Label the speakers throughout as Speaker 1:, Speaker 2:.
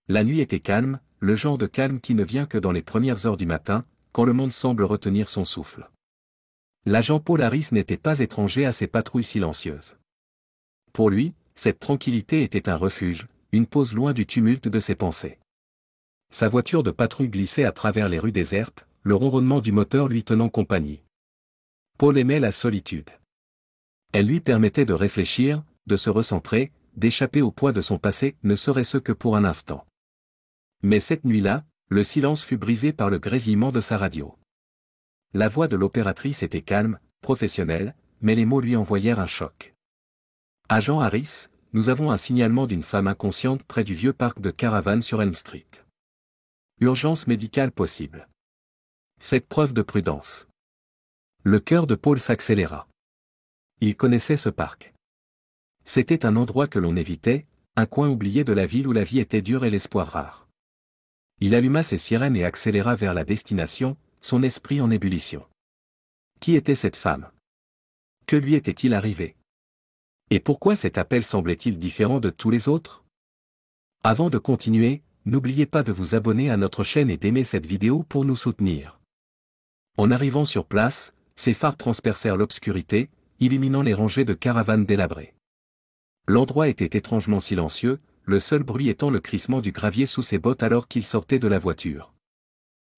Speaker 1: La nuit était calme, le genre de calme qui ne vient que dans les premières heures du matin, quand le monde semble retenir son souffle. L'agent Paul Harris n'était pas étranger à ces patrouilles silencieuses. Pour lui, cette tranquillité était un refuge, une pause loin du tumulte de ses pensées. Sa voiture de patrouille glissait à travers les rues désertes, le ronronnement du moteur lui tenant compagnie. Paul aimait la solitude. Elle lui permettait de réfléchir, de se recentrer, d'échapper au poids de son passé, ne serait-ce que pour un instant. Mais cette nuit-là, le silence fut brisé par le grésillement de sa radio. La voix de l'opératrice était calme, professionnelle, mais les mots lui envoyèrent un choc. « Agent Harris, nous avons un signalement d'une femme inconsciente près du vieux parc de Caravan sur Elm Street. Urgence médicale possible. Faites preuve de prudence. » Le cœur de Paul s'accéléra. Il connaissait ce parc. C'était un endroit que l'on évitait, un coin oublié de la ville où la vie était dure et l'espoir rare. Il alluma ses sirènes et accéléra vers la destination, son esprit en ébullition. Qui était cette femme? Que lui était-il arrivé? Et pourquoi cet appel semblait-il différent de tous les autres? Avant de continuer, n'oubliez pas de vous abonner à notre chaîne et d'aimer cette vidéo pour nous soutenir. En arrivant sur place, ses phares transpercèrent l'obscurité, illuminant les rangées de caravanes délabrées. L'endroit était étrangement silencieux, le seul bruit étant le crissement du gravier sous ses bottes alors qu'il sortait de la voiture.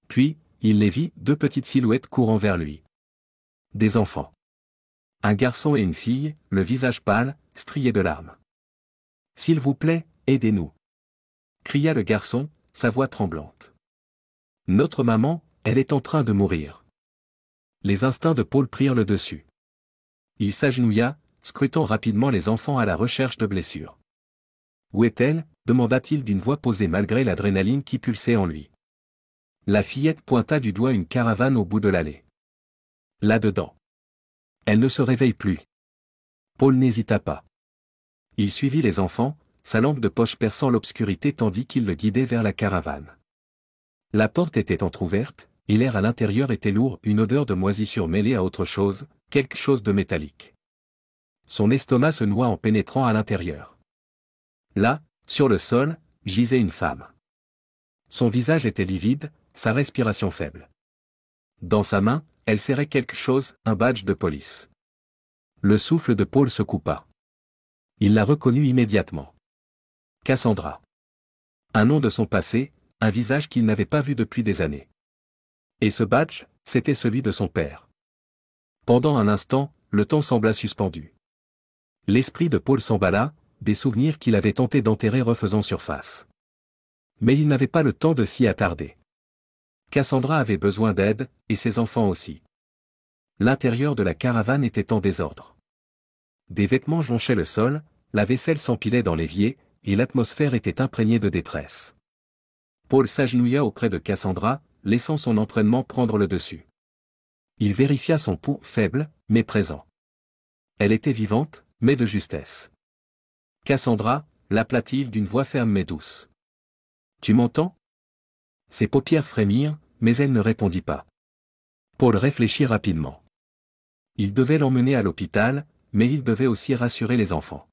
Speaker 1: Puis, il les vit, deux petites silhouettes courant vers lui. Des enfants. Un garçon et une fille, le visage pâle, strié de larmes. « S'il vous plaît, aidez-nous » cria le garçon, sa voix tremblante. « Notre maman, elle est en train de mourir. » Les instincts de Paul prirent le dessus. Il s'agenouilla, scrutant rapidement les enfants à la recherche de blessures. « Où est-elle » demanda-t-il d'une voix posée malgré l'adrénaline qui pulsait en lui. La fillette pointa du doigt une caravane au bout de l'allée. « Là-dedans. » Elle ne se réveille plus. Paul n'hésita pas. Il suivit les enfants, sa lampe de poche perçant l'obscurité tandis qu'il le guidait vers la caravane. La porte était entr'ouverte, et l'air à l'intérieur était lourd, une odeur de moisissure mêlée à autre chose, quelque chose de métallique. Son estomac se noua en pénétrant à l'intérieur. Là, sur le sol, gisait une femme. Son visage était livide, sa respiration faible. Dans sa main, elle serrait quelque chose, un badge de police. Le souffle de Paul se coupa. Il la reconnut immédiatement. Cassandra. Un nom de son passé, un visage qu'il n'avait pas vu depuis des années. Et ce badge, c'était celui de son père. Pendant un instant, le temps sembla suspendu. L'esprit de Paul s'emballa, des souvenirs qu'il avait tenté d'enterrer refaisant surface. Mais il n'avait pas le temps de s'y attarder. Cassandra avait besoin d'aide, et ses enfants aussi. L'intérieur de la caravane était en désordre. Des vêtements jonchaient le sol, la vaisselle s'empilait dans l'évier, et l'atmosphère était imprégnée de détresse. Paul s'agenouilla auprès de Cassandra, laissant son entraînement prendre le dessus. Il vérifia son pouls faible, mais présent. Elle était vivante, mais de justesse. Cassandra, l'appela-t-il d'une voix ferme mais douce. « Tu m'entends » Ses paupières frémirent, mais elle ne répondit pas. Paul réfléchit rapidement. Il devait l'emmener à l'hôpital, mais il devait aussi rassurer les enfants.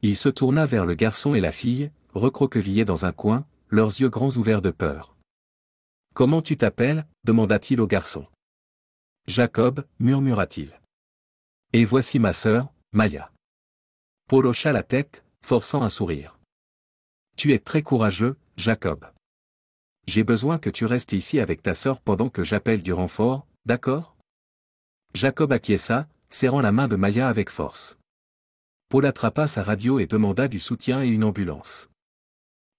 Speaker 1: Il se tourna vers le garçon et la fille, recroquevillés dans un coin, leurs yeux grands ouverts de peur. « Comment tu t'appelles » demanda-t-il au garçon. « Jacob » murmura-t-il. « Et voici ma sœur, Maya. » Paul hocha la tête, forçant un sourire. « Tu es très courageux, Jacob. J'ai besoin que tu restes ici avec ta sœur pendant que j'appelle du renfort, d'accord » Jacob acquiesça, serrant la main de Maya avec force. Paul attrapa sa radio et demanda du soutien et une ambulance.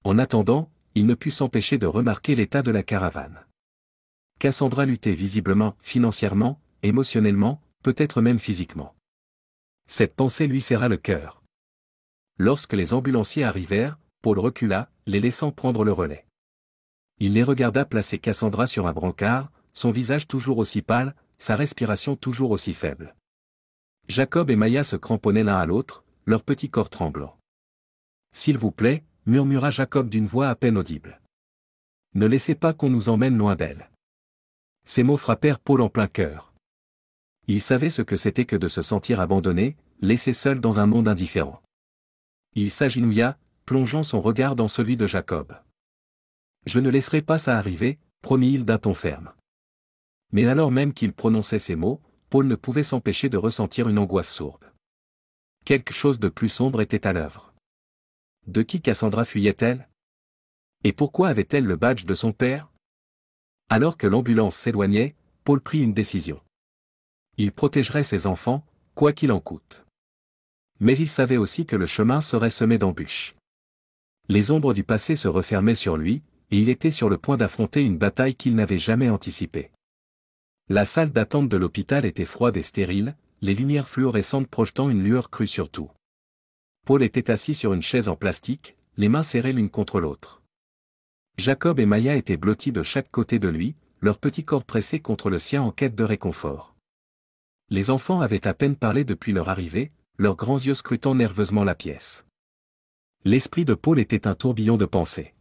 Speaker 1: En attendant, il ne put s'empêcher de remarquer l'état de la caravane. Cassandra luttait visiblement, financièrement, émotionnellement, peut-être même physiquement. Cette pensée lui serra le cœur. Lorsque les ambulanciers arrivèrent, Paul recula, les laissant prendre le relais. Il les regarda placer Cassandra sur un brancard, son visage toujours aussi pâle, sa respiration toujours aussi faible. Jacob et Maya se cramponnaient l'un à l'autre, leurs petits corps tremblants. « S'il vous plaît » murmura Jacob d'une voix à peine audible. « Ne laissez pas qu'on nous emmène loin d'elle. » Ces mots frappèrent Paul en plein cœur. Il savait ce que c'était que de se sentir abandonné, laissé seul dans un monde indifférent. Il s'agenouilla, plongeant son regard dans celui de Jacob. Je ne laisserai pas ça arriver, promit-il d'un ton ferme. Mais alors même qu'il prononçait ces mots, Paul ne pouvait s'empêcher de ressentir une angoisse sourde. Quelque chose de plus sombre était à l'œuvre. De qui Cassandra fuyait-elle? Et pourquoi avait-elle le badge de son père? Alors que l'ambulance s'éloignait, Paul prit une décision. Il protégerait ses enfants, quoi qu'il en coûte. Mais il savait aussi que le chemin serait semé d'embûches. Les ombres du passé se refermaient sur lui, et il était sur le point d'affronter une bataille qu'il n'avait jamais anticipée. La salle d'attente de l'hôpital était froide et stérile, les lumières fluorescentes projetant une lueur crue sur tout. Paul était assis sur une chaise en plastique, les mains serrées l'une contre l'autre. Jacob et Maya étaient blottis de chaque côté de lui, leurs petits corps pressés contre le sien en quête de réconfort. Les enfants avaient à peine parlé depuis leur arrivée, leurs grands yeux scrutant nerveusement la pièce. L'esprit de Paul était un tourbillon de pensées.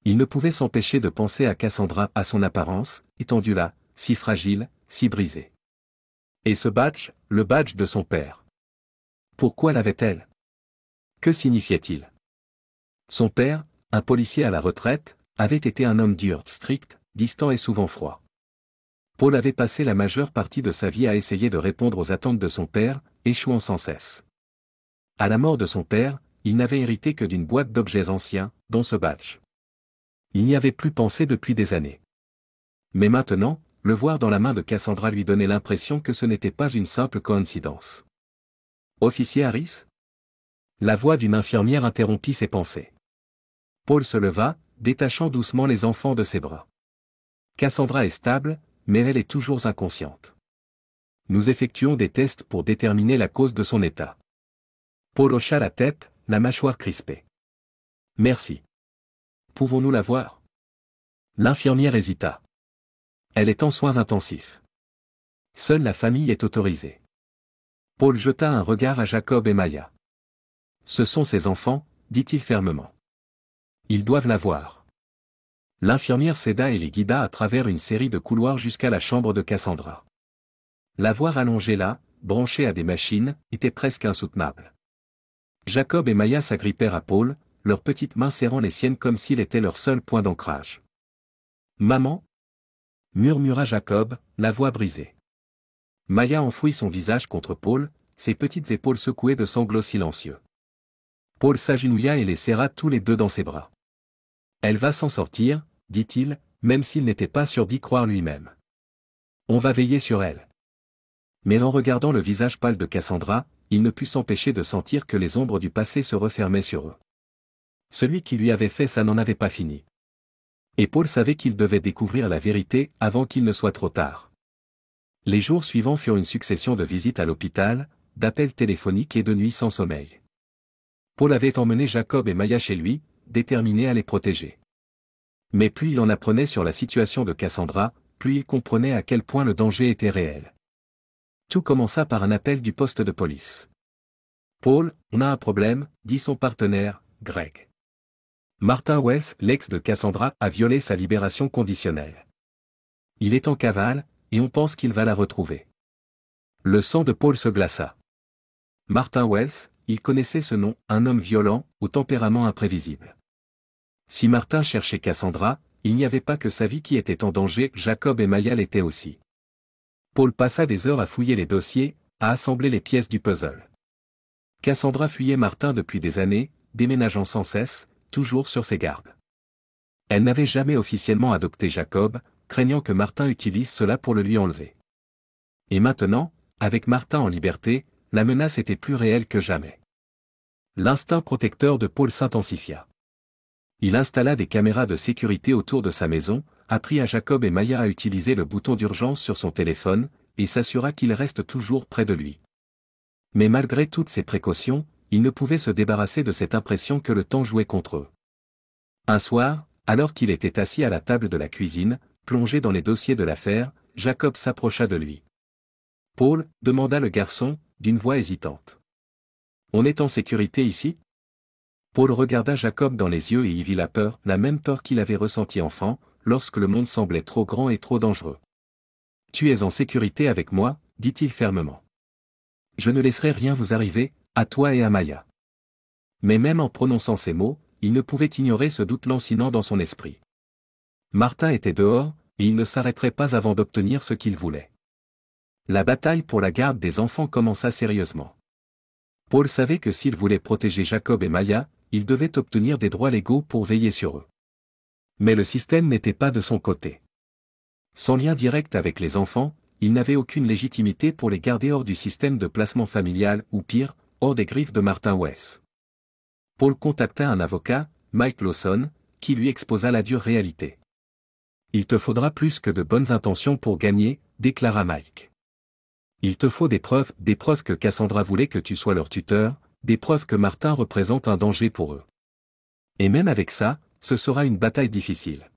Speaker 1: Il ne pouvait s'empêcher de penser à Cassandra, à son apparence, étendue là, si fragile, si brisée. Et ce badge, le badge de son père. Pourquoi l'avait-elle? Que signifiait-il? Son père, un policier à la retraite, avait été un homme dur, strict, distant et souvent froid. Paul avait passé la majeure partie de sa vie à essayer de répondre aux attentes de son père, échouant sans cesse. À la mort de son père, il n'avait hérité que d'une boîte d'objets anciens, dont ce badge. Il n'y avait plus pensé depuis des années. Mais maintenant, le voir dans la main de Cassandra lui donnait l'impression que ce n'était pas une simple coïncidence. Officier Harris? La voix d'une infirmière interrompit ses pensées. Paul se leva, détachant doucement les enfants de ses bras. Cassandra est stable, mais elle est toujours inconsciente. Nous effectuons des tests pour déterminer la cause de son état. Paul hocha la tête, la mâchoire crispée. Merci. Pouvons-nous la voir? L'infirmière hésita. Elle est en soins intensifs. Seule la famille est autorisée. Paul jeta un regard à Jacob et Maya. Ce sont ses enfants, dit-il fermement. Ils doivent la voir. L'infirmière céda et les guida à travers une série de couloirs jusqu'à la chambre de Cassandra. La voir allongée là, branchée à des machines, était presque insoutenable. Jacob et Maya s'agrippèrent à Paul, leurs petites mains serrant les siennes comme s'il était leur seul point d'ancrage. « Maman » murmura Jacob, la voix brisée. Maya enfouit son visage contre Paul, ses petites épaules secouées de sanglots silencieux. Paul s'agenouilla et les serra tous les deux dans ses bras. « Elle va s'en sortir, dit-il, même s'il n'était pas sûr d'y croire lui-même. On va veiller sur elle. » Mais en regardant le visage pâle de Cassandra, il ne put s'empêcher de sentir que les ombres du passé se refermaient sur eux. Celui qui lui avait fait ça n'en avait pas fini. Et Paul savait qu'il devait découvrir la vérité avant qu'il ne soit trop tard. Les jours suivants furent une succession de visites à l'hôpital, d'appels téléphoniques et de nuits sans sommeil. Paul avait emmené Jacob et Maya chez lui, déterminé à les protéger. Mais plus il en apprenait sur la situation de Cassandra, plus il comprenait à quel point le danger était réel. Tout commença par un appel du poste de police. « Paul, on a un problème », dit son partenaire, Greg. Martin Wells, l'ex de Cassandra, a violé sa libération conditionnelle. Il est en cavale, et on pense qu'il va la retrouver. Le sang de Paul se glaça. Martin Wells, il connaissait ce nom, un homme violent, au tempérament imprévisible. Si Martin cherchait Cassandra, il n'y avait pas que sa vie qui était en danger, Jacob et Maya l'étaient aussi. Paul passa des heures à fouiller les dossiers, à assembler les pièces du puzzle. Cassandra fuyait Martin depuis des années, déménageant sans cesse, toujours sur ses gardes. Elle n'avait jamais officiellement adopté Jacob, craignant que Martin utilise cela pour le lui enlever. Et maintenant, avec Martin en liberté, la menace était plus réelle que jamais. L'instinct protecteur de Paul s'intensifia. Il installa des caméras de sécurité autour de sa maison, apprit à Jacob et Maya à utiliser le bouton d'urgence sur son téléphone, et s'assura qu'il reste toujours près de lui. Mais malgré toutes ces précautions, il ne pouvait se débarrasser de cette impression que le temps jouait contre eux. Un soir, alors qu'il était assis à la table de la cuisine, plongé dans les dossiers de l'affaire, Jacob s'approcha de lui. « Paul » demanda le garçon, d'une voix hésitante. « On est en sécurité ici ?» Paul regarda Jacob dans les yeux et y vit la peur, la même peur qu'il avait ressentie enfant, lorsque le monde semblait trop grand et trop dangereux. « Tu es en sécurité avec moi, » dit-il fermement. « Je ne laisserai rien vous arriver, à toi et à Maya. » Mais même en prononçant ces mots, il ne pouvait ignorer ce doute lancinant dans son esprit. Martin était dehors, et il ne s'arrêterait pas avant d'obtenir ce qu'il voulait. La bataille pour la garde des enfants commença sérieusement. Paul savait que s'il voulait protéger Jacob et Maya, il devait obtenir des droits légaux pour veiller sur eux. Mais le système n'était pas de son côté. Sans lien direct avec les enfants, il n'avait aucune légitimité pour les garder hors du système de placement familial ou pire, hors des griffes de Martin Weiss. Paul contacta un avocat, Mike Lawson, qui lui exposa la dure réalité. « Il te faudra plus que de bonnes intentions pour gagner », déclara Mike. « Il te faut des preuves que Cassandra voulait que tu sois leur tuteur, des preuves que Martin représente un danger pour eux. Et même avec ça, ce sera une bataille difficile. »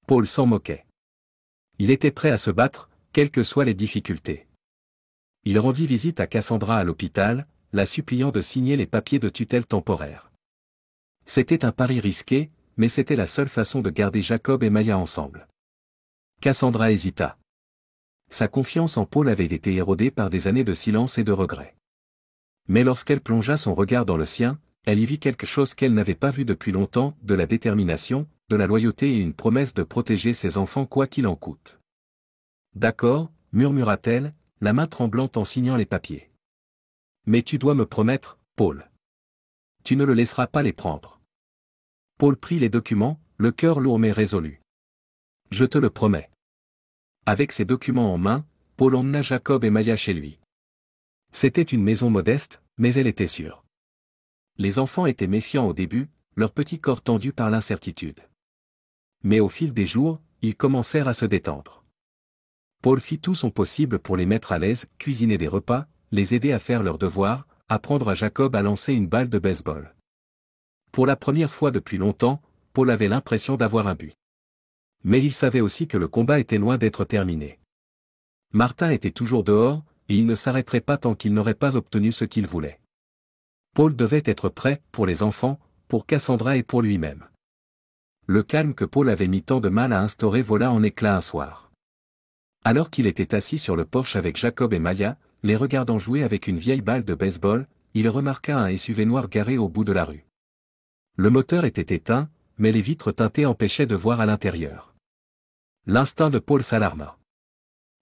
Speaker 1: Paul s'en moquait. Il était prêt à se battre, quelles que soient les difficultés. Il rendit visite à Cassandra à l'hôpital, la suppliant de signer les papiers de tutelle temporaire. C'était un pari risqué, mais c'était la seule façon de garder Jacob et Maya ensemble. Cassandra hésita. Sa confiance en Paul avait été érodée par des années de silence et de regret. Mais lorsqu'elle plongea son regard dans le sien, elle y vit quelque chose qu'elle n'avait pas vu depuis longtemps, de la détermination, de la loyauté et une promesse de protéger ses enfants quoi qu'il en coûte. « D'accord, » murmura-t-elle, la main tremblante en signant les papiers. « Mais tu dois me promettre, Paul. Tu ne le laisseras pas les prendre. » Paul prit les documents, le cœur lourd mais résolu. « Je te le promets. » Avec ces documents en main, Paul emmena Jacob et Maya chez lui. C'était une maison modeste, mais elle était sûre. Les enfants étaient méfiants au début, leur petit corps tendu par l'incertitude. Mais au fil des jours, ils commencèrent à se détendre. Paul fit tout son possible pour les mettre à l'aise, cuisiner des repas, les aider à faire leurs devoirs, apprendre à Jacob à lancer une balle de baseball. Pour la première fois depuis longtemps, Paul avait l'impression d'avoir un but. Mais il savait aussi que le combat était loin d'être terminé. Martin était toujours dehors, et il ne s'arrêterait pas tant qu'il n'aurait pas obtenu ce qu'il voulait. Paul devait être prêt, pour les enfants, pour Cassandra et pour lui-même. Le calme que Paul avait mis tant de mal à instaurer vola en éclats un soir. Alors qu'il était assis sur le porche avec Jacob et Maya, les regardant jouer avec une vieille balle de baseball, il remarqua un SUV noir garé au bout de la rue. Le moteur était éteint, mais les vitres teintées empêchaient de voir à l'intérieur. L'instinct de Paul s'alarma.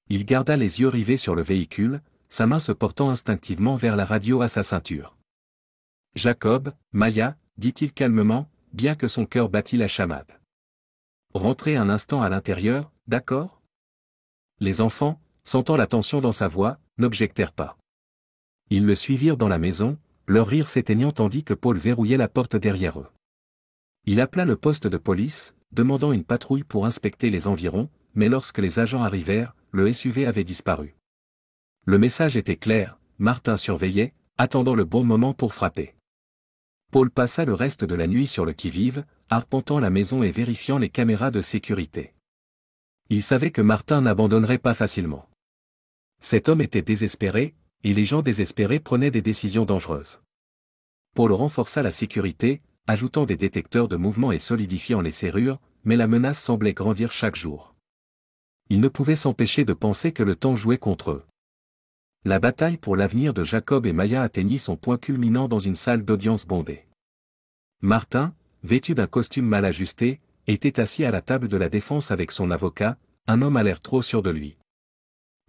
Speaker 1: Il garda les yeux rivés sur le véhicule, sa main se portant instinctivement vers la radio à sa ceinture. « Jacob, Maya, » dit-il calmement, bien que son cœur battît la chamade. « Rentrez un instant à l'intérieur, d'accord ?» Les enfants, sentant la tension dans sa voix, n'objectèrent pas. Ils le suivirent dans la maison, leur rire s'éteignant tandis que Paul verrouillait la porte derrière eux. Il appela le poste de police, demandant une patrouille pour inspecter les environs, mais lorsque les agents arrivèrent, le SUV avait disparu. Le message était clair, Martin surveillait, attendant le bon moment pour frapper. Paul passa le reste de la nuit sur le qui-vive, arpentant la maison et vérifiant les caméras de sécurité. Il savait que Martin n'abandonnerait pas facilement. Cet homme était désespéré, et les gens désespérés prenaient des décisions dangereuses. Paul renforça la sécurité, ajoutant des détecteurs de mouvement et solidifiant les serrures, mais la menace semblait grandir chaque jour. Il ne pouvait s'empêcher de penser que le temps jouait contre eux. La bataille pour l'avenir de Jacob et Maya atteignit son point culminant dans une salle d'audience bondée. Martin, vêtu d'un costume mal ajusté, était assis à la table de la défense avec son avocat, un homme à l'air trop sûr de lui.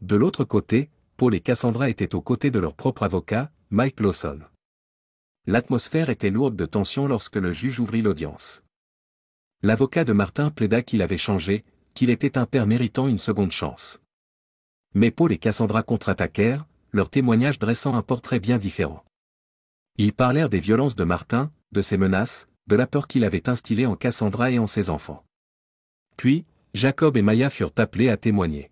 Speaker 1: De l'autre côté, Paul et Cassandra étaient aux côtés de leur propre avocat, Mike Lawson. L'atmosphère était lourde de tension lorsque le juge ouvrit l'audience. L'avocat de Martin plaida qu'il avait changé, qu'il était un père méritant une seconde chance. Mais Paul et Cassandra contre-attaquèrent, leur témoignage dressant un portrait bien différent. Ils parlèrent des violences de Martin, de ses menaces, de la peur qu'il avait instillée en Cassandra et en ses enfants. Puis, Jacob et Maya furent appelés à témoigner.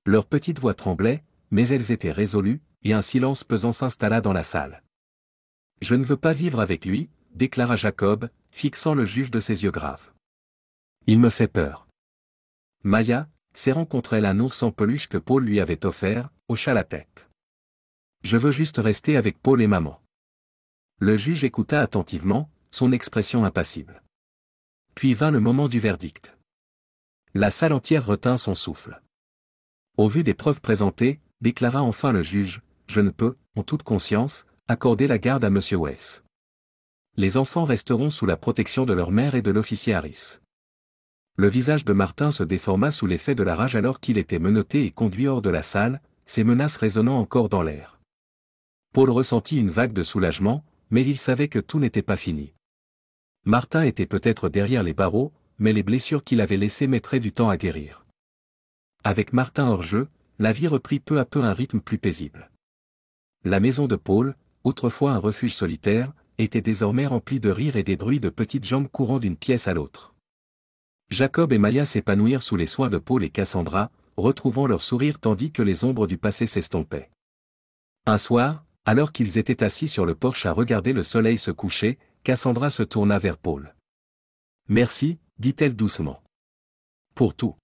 Speaker 1: Leurs petites voix tremblaient, mais elles étaient résolues, et un silence pesant s'installa dans la salle. « Je ne veux pas vivre avec lui, » déclara Jacob, fixant le juge de ses yeux graves. « Il me fait peur. » Maya, serrant contre elle un ours en peluche que Paul lui avait offert, hocha la tête. « Je veux juste rester avec Paul et maman. » Le juge écouta attentivement, son expression impassible. Puis vint le moment du verdict. La salle entière retint son souffle. Au vu des preuves présentées, déclara enfin le juge, « Je ne peux, en toute conscience, accorder la garde à M. Weiss. Les enfants resteront sous la protection de leur mère et de l'officier Harris. Le visage de Martin se déforma sous l'effet de la rage alors qu'il était menotté et conduit hors de la salle, ses menaces résonnant encore dans l'air. Paul ressentit une vague de soulagement, mais il savait que tout n'était pas fini. Martin était peut-être derrière les barreaux, mais les blessures qu'il avait laissées mettraient du temps à guérir. Avec Martin hors jeu, la vie reprit peu à peu un rythme plus paisible. La maison de Paul, autrefois un refuge solitaire, était désormais remplie de rires et des bruits de petites jambes courant d'une pièce à l'autre. Jacob et Maya s'épanouirent sous les soins de Paul et Cassandra, retrouvant leur sourire tandis que les ombres du passé s'estompaient. Un soir, alors qu'ils étaient assis sur le porche à regarder le soleil se coucher, Cassandra se tourna vers Paul. « Merci, dit-elle doucement. Pour tout. »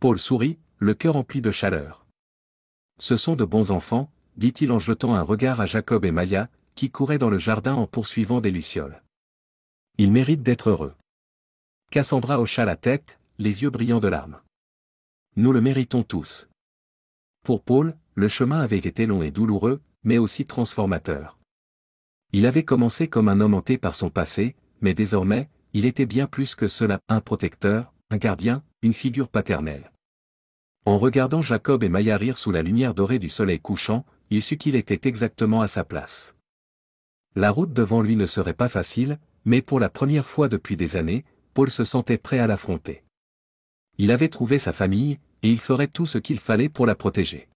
Speaker 1: Paul sourit, le cœur empli de chaleur. « Ce sont de bons enfants, dit-il en jetant un regard à Jacob et Maya, qui couraient dans le jardin en poursuivant des lucioles. Ils méritent d'être heureux. Cassandra hocha la tête, les yeux brillants de larmes. Nous le méritons tous. Pour Paul, le chemin avait été long et douloureux, mais aussi transformateur. Il avait commencé comme un homme hanté par son passé, mais désormais, il était bien plus que cela, un protecteur, un gardien, une figure paternelle. En regardant Jacob et Maya rire sous la lumière dorée du soleil couchant, il sut qu'il était exactement à sa place. La route devant lui ne serait pas facile, mais pour la première fois depuis des années, Paul se sentait prêt à l'affronter. Il avait trouvé sa famille, et il ferait tout ce qu'il fallait pour la protéger.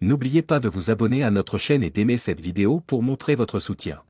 Speaker 1: N'oubliez pas de vous abonner à notre chaîne et d'aimer cette vidéo pour montrer votre soutien.